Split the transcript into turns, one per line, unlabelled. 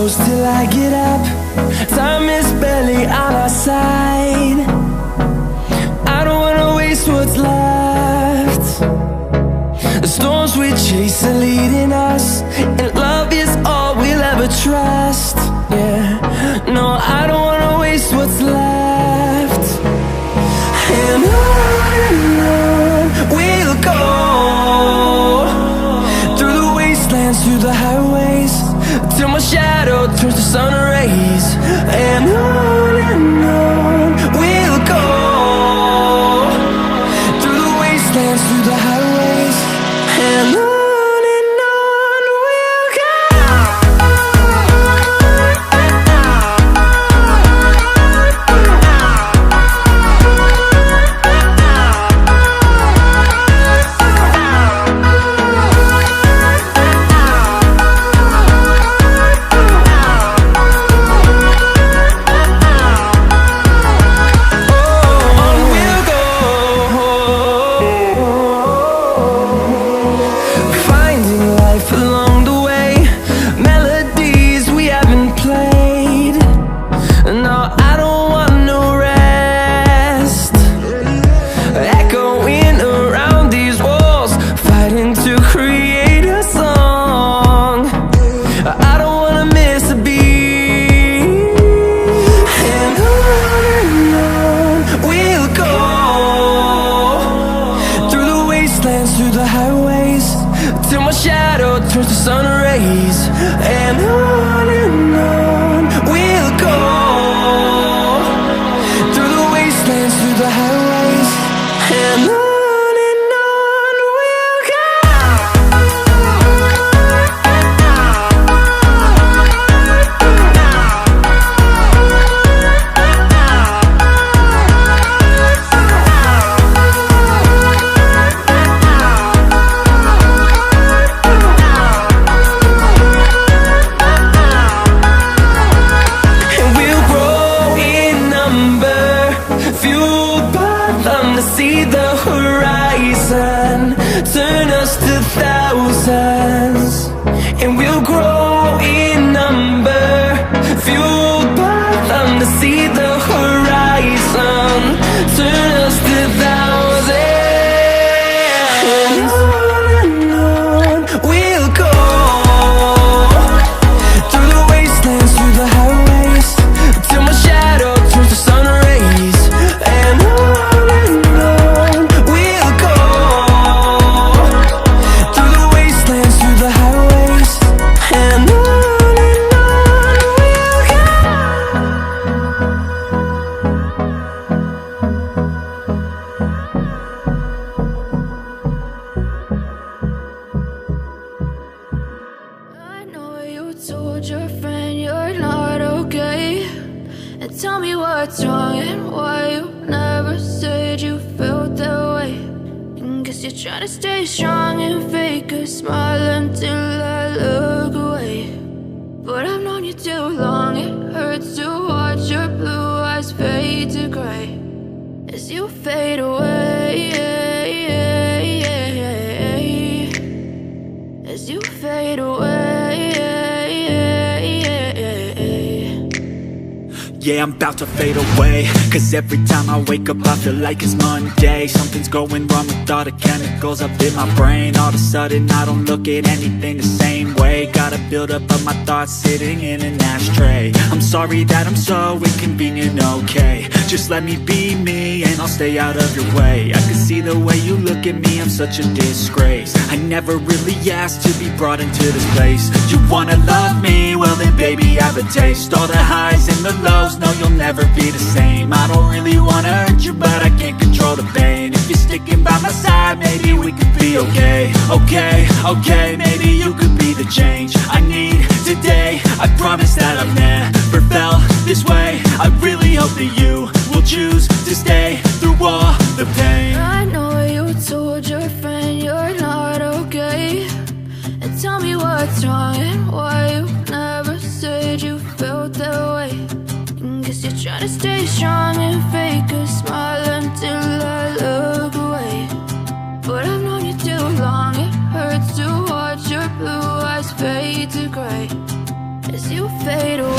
close till I get up. Time is barely on our side. I don't wanna waste what's left. The storms we chase are leading us, and love is all we'll ever trust. Yeah, no, I don't wanna waste what's left. And on we'll go, through the wastelands, through the highways, till my shadow turns to sun rays. And on we'll go, through the wastelands, through the highways, and on we'll go. Through the highways, till my shadow turns to sun rays. And on we'll go, through the wastelands, through the highways, and on we'll go. See the horizon turn us to thousands, and we'll grow in number, fueled by them. To see the horizon turn us to thousands, and on we'll go, through the wastelands, through the highways, till my shadow turns to sun rays. And told your friend you're not okay, and tell me what's wrong and why you never said you felt that way. And guess you're trying to stay strong and fake a smile until I look away. But I've known you too long, it hurts to watch your blue eyes fade to gray as you fade away, as you fade away.
Yeah, I'm about to fade away, cause every time I wake up I feel like it's Monday. Something's going wrong with all the chemicals up in my brain. All of a sudden I don't look at anything the same way. Gotta build up of my thoughts sitting in an ashtray. I'm sorry that I'm so inconvenient, okay. Just let me be me and I'll stay out of your way. I can see the way you look at me, I'm such a disgrace. I never really asked to be brought into this place. You wanna love me? Well then baby I have a taste. All the highs and the lows, no you'll never be the same. I don't really wanna hurt you but I can't control the pain. If you're sticking by my side maybe we could be okay. Okay, maybe you could be the change I need today. I promise that I've never felt this way. I really hope that you will choose to stay through all the pain.
I know you told your friend you're not okay, and tell me what's wrong and why you never said you felt that way. And guess you're trying to stay strong and fake a smile until I look away. But I've known you too long, it hurts to watch your blue eyes fade to gray as you fade
fade away.